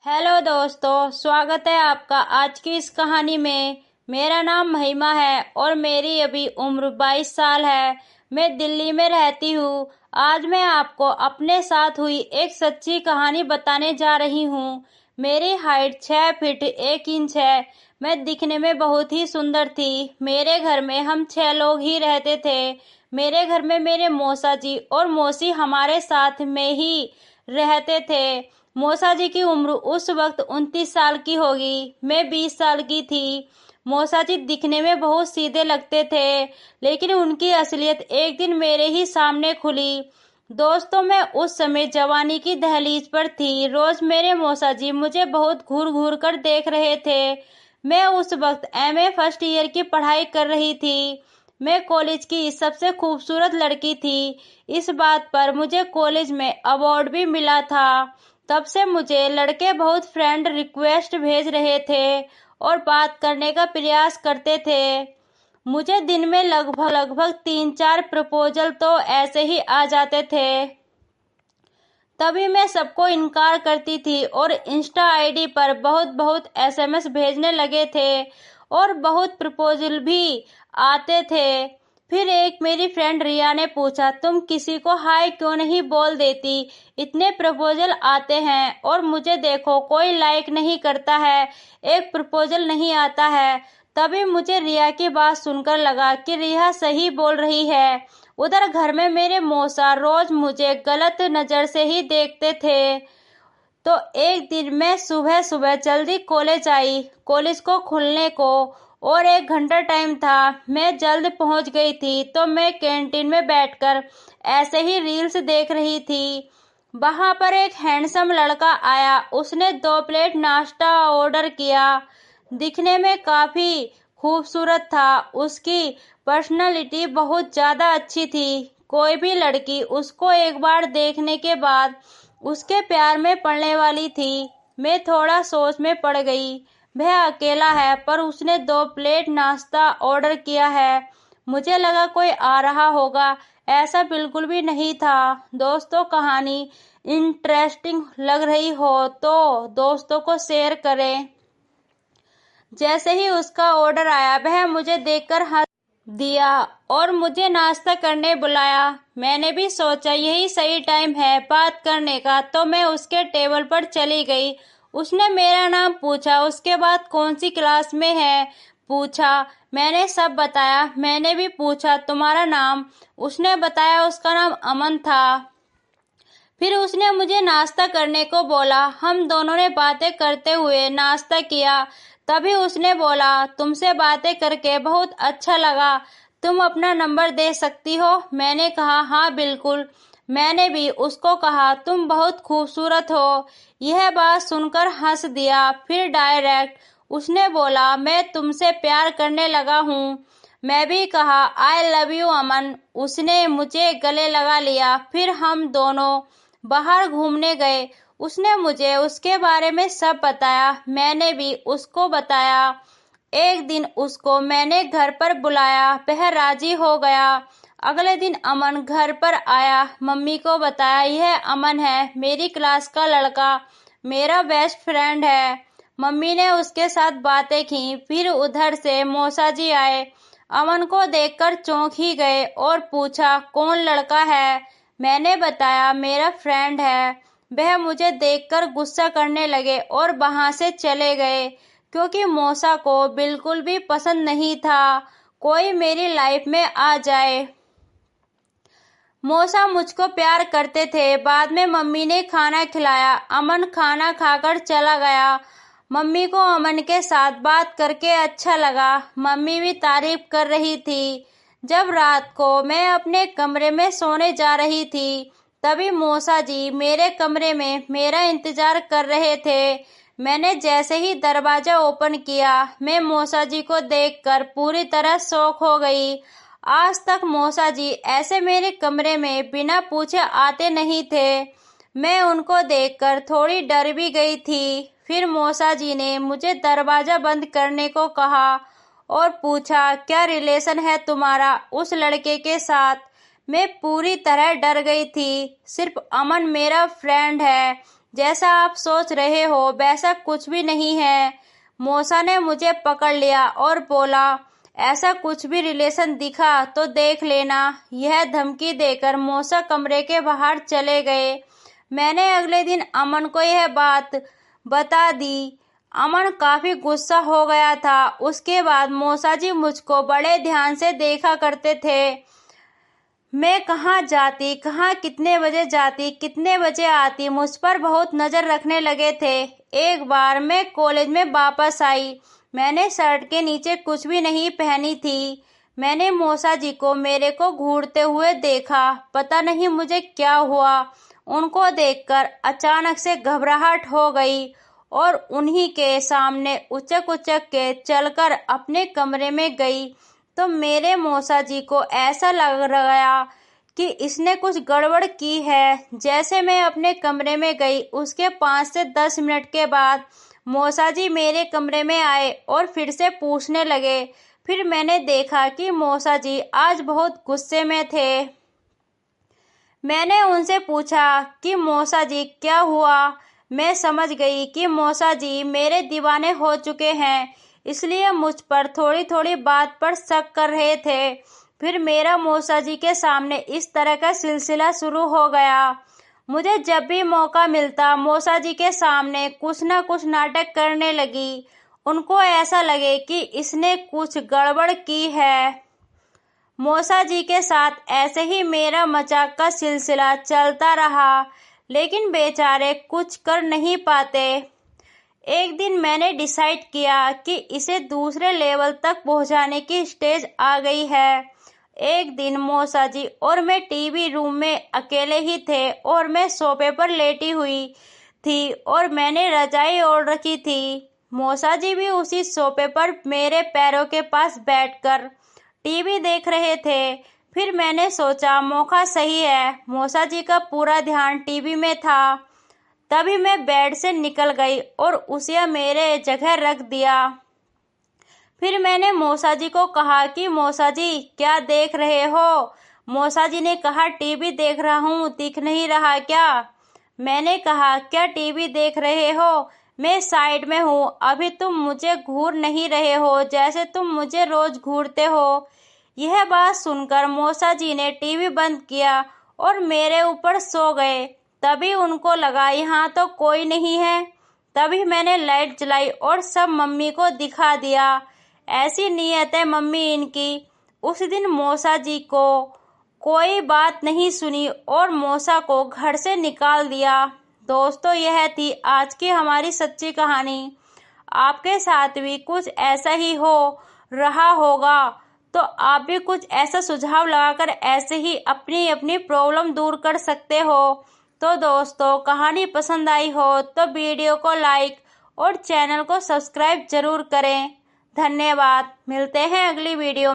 Hello दोस्तों, स्वागत है आपका आज की इस कहानी में। मेरा नाम महिमा है और मेरी अभी उम्र 22 साल है। मैं दिल्ली में रहती हूँ। आज मैं आपको अपने साथ हुई एक सच्ची कहानी बताने जा रही हूँ। मेरी हाइट 6 फीट 1 इंच है। मैं दिखने में बहुत ही सुंदर थी। मेरे घर में हम 6 लोग ही रहते थे। मेरे घर में मेरे मौसा जी और मौसी हमारे साथ में ही रहते थे। मौसा जी की उम्र उस वक्त 29 साल की होगी। मैं 20 साल की थी। मौसा जी दिखने में बहुत सीधे लगते थे, लेकिन उनकी असलियत एक दिन मेरे ही सामने खुली। दोस्तों, मैं उस समय जवानी की दहलीज पर थी। रोज मेरे मौसा जी मुझे बहुत घूर घूर कर देख रहे थे। मैं उस वक्त एमए फर्स्ट ईयर की पढ़ाई कर रही थी। मैं कॉलेज की सबसे खूबसूरत लड़की थी। इस बात पर मुझे कॉलेज में अवार्ड भी मिला था। तब से मुझे लड़के बहुत फ्रेंड रिक्वेस्ट भेज रहे थे और बात करने का प्रयास करते थे। मुझे दिन में लगभग लगभग 3-4 प्रपोजल तो ऐसे ही आ जाते थे। तभी मैं सबको इनकार करती थी और इंस्टा आईडी पर बहुत बहुत एसएमएस भेजने लगे थे और बहुत प्रपोजल भी आते थे। फिर एक मेरी फ्रेंड रिया ने पूछा, तुम किसी को हाय क्यों नहीं बोल देती? इतने प्रपोजल आते हैं और मुझे देखो कोई लाइक नहीं करता है, एक प्रपोजल नहीं आता है। तभी मुझे रिया की बात सुनकर लगा कि रिया सही बोल रही है। उधर घर में मेरे मौसा रोज मुझे गलत नजर से ही देखते थे। तो एक दिन मैं सुबह सुबह जल्दी कॉलेज आई। कॉलेज को खुलने को और 1 घंटा टाइम था। मैं जल्द पहुंच गई थी तो मैं कैंटीन में बैठकर ऐसे ही रील्स देख रही थी। वहां पर एक हैंडसम लड़का आया। उसने 2 प्लेट नाश्ता ऑर्डर किया। दिखने में काफी खूबसूरत था। उसकी पर्सनालिटी बहुत ज्यादा अच्छी थी। कोई भी लड़की उसको एक बार देखने के बाद उसके प्यार में पड़ने वाली थी। मैं थोड़ा सोच में पड़ गई। वह अकेला है पर उसने 2 प्लेट नाश्ता ऑर्डर किया है। मुझे लगा कोई आ रहा होगा। ऐसा बिल्कुल भी नहीं था। दोस्तों, कहानी इंटरेस्टिंग लग रही हो तो दोस्तों को शेयर करें। जैसे ही उसका ऑर्डर आया, वह मुझे देखकर हंस दिया और मुझे नाश्ता करने बुलाया। मैंने भी सोचा यही सही टाइम है बात करने का, तो मैं उसके टेबल पर चली गई। उसने मेरा नाम पूछा, उसके बाद कौन सी क्लास में है पूछा। मैंने सब बताया। मैंने भी पूछा तुम्हारा नाम। उसने बताया उसका नाम अमन था। फिर उसने मुझे नाश्ता करने को बोला। हम दोनों ने बातें करते हुए नाश्ता किया। तभी उसने बोला, तुमसे बातें करके बहुत अच्छा लगा, तुम अपना नंबर दे सकती हो? मैंने कहा, हाँ बिल्कुल। मैंने भी उसको कहा, तुम बहुत खूबसूरत हो। यह बात सुनकर हंस दिया। फिर डायरेक्ट उसने बोला, मैं तुमसे प्यार करने लगा हूँ। मैं भी कहा, आई लव यू अमन। उसने मुझे गले लगा लिया। फिर हम दोनों बाहर घूमने गए। उसने मुझे उसके बारे में सब बताया। मैंने भी उसको बताया। एक दिन उसको मैंने घर पर बुलाया। वह राजी हो गया। अगले दिन अमन घर पर आया। मम्मी को बताया, यह अमन है, मेरी क्लास का लड़का, मेरा बेस्ट फ्रेंड है। मम्मी ने उसके साथ बातें की। फिर उधर से मौसा जी आए। अमन को देखकर चौंक ही गए और पूछा, कौन लड़का है? मैंने बताया, मेरा फ्रेंड है। वह मुझे देखकर गुस्सा करने लगे और वहां से चले गए, क्योंकि मौसा को बिल्कुल भी पसंद नहीं था कोई मेरी लाइफ में आ जाए। मौसा मुझको प्यार करते थे। बाद में मम्मी ने खाना खिलाया। अमन खाना खाकर चला गया। मम्मी को अमन के साथ बात करके अच्छा लगा। मम्मी भी तारीफ कर रही थी। जब रात को मैं अपने कमरे में सोने जा रही थी, तभी मौसा जी मेरे कमरे में मेरा इंतजार कर रहे थे। मैंने जैसे ही दरवाजा ओपन किया, मैं मौसा जी को देखकर पूरी तरह शॉक हो गई। आज तक मौसा जी ऐसे मेरे कमरे में बिना पूछे आते नहीं थे। मैं उनको देखकर थोड़ी डर भी गई थी। फिर मौसा जी ने मुझे दरवाजा बंद करने को कहा और पूछा, क्या रिलेशन है तुम्हारा उस लड़के के साथ? मैं पूरी तरह डर गई थी। सिर्फ अमन मेरा फ्रेंड है, जैसा आप सोच रहे हो वैसा कुछ भी नहीं है। मौसा ने मुझे पकड़ लिया और बोला, ऐसा कुछ भी रिलेशन दिखा तो देख लेना। यह धमकी देकर मौसा कमरे के बाहर चले गए। मैंने अगले दिन अमन को यह बात बता दी। अमन काफी गुस्सा हो गया था। उसके बाद मौसा जी मुझको बड़े ध्यान से देखा करते थे। मैं कहाँ जाती, कहाँ कितने बजे जाती, कितने बजे आती, मुझ पर बहुत नज़र रखने लगे थे। एक बार मैं कॉलेज में वापस आई। मैंने शर्ट के नीचे कुछ भी नहीं पहनी थी। मैंने मौसा जी को मेरे को घूरते हुए देखा। पता नहीं मुझे क्या हुआ। उनको देखकर अचानक से घबराहट हो गई और उन्हीं के सामने उचक उचक के चलकर अपने कमरे में गई तो मेरे मौसा जी को ऐसा लग गया कि इसने कुछ गड़बड़ की है। जैसे मैं अपने कमरे में गई उसके 5 से 10 मिनट के बाद मौसा जी मेरे कमरे में आए और फिर से पूछने लगे। फिर मैंने देखा कि मौसा जी आज बहुत गुस्से में थे। मैंने उनसे पूछा कि मौसा जी क्या हुआ। मैं समझ गई कि मौसा जी मेरे दीवाने हो चुके हैं, इसलिए मुझ पर थोड़ी थोड़ी बात पर शक कर रहे थे। फिर मेरा मौसा जी के सामने इस तरह का सिलसिला शुरू हो गया। मुझे जब भी मौका मिलता मौसा जी के सामने कुछ न कुछ नाटक करने लगी। उनको ऐसा लगे कि इसने कुछ गड़बड़ की है। मौसा जी के साथ ऐसे ही मेरा मजाक का सिलसिला चलता रहा, लेकिन बेचारे कुछ कर नहीं पाते। एक दिन मैंने डिसाइड किया कि इसे दूसरे लेवल तक पहुंचाने की स्टेज आ गई है। एक दिन मौसा जी और मैं टीवी रूम में अकेले ही थे और मैं सोफे पर लेटी हुई थी और मैंने रजाई ओढ़ रखी थी। मौसा जी भी उसी सोफे पर मेरे पैरों के पास बैठकर टीवी देख रहे थे। फिर मैंने सोचा मौका सही है। मौसा जी का पूरा ध्यान टीवी में था। तभी मैं बेड से निकल गई और उसे मेरे जगह रख दिया। फिर मैंने मौसा जी को कहा कि मौसा जी क्या देख रहे हो। मौसा जी ने कहा टीवी देख रहा हूँ, दिख नहीं रहा क्या। मैंने कहा क्या टीवी देख रहे हो, मैं साइड में हूँ। अभी तुम मुझे घूर नहीं रहे हो जैसे तुम मुझे रोज घूरते हो। यह बात सुनकर मौसा जी ने टीवी बंद किया और मेरे ऊपर सो गए। तभी उनको लगा यहाँ तो कोई नहीं है। तभी मैंने लाइट जलाई और सब मम्मी को दिखा दिया। ऐसी नीयत है मम्मी इनकी। उस दिन मौसा जी को कोई बात नहीं सुनी और मौसा को घर से निकाल दिया। दोस्तों, यह थी आज की हमारी सच्ची कहानी। आपके साथ भी कुछ ऐसा ही हो रहा होगा तो आप भी कुछ ऐसा सुझाव लगाकर ऐसे ही अपनी अपनी प्रॉब्लम दूर कर सकते हो। तो दोस्तों, कहानी पसंद आई हो तो वीडियो को लाइक और चैनल को सब्सक्राइब जरूर करें। धन्यवाद। मिलते हैं अगली वीडियो।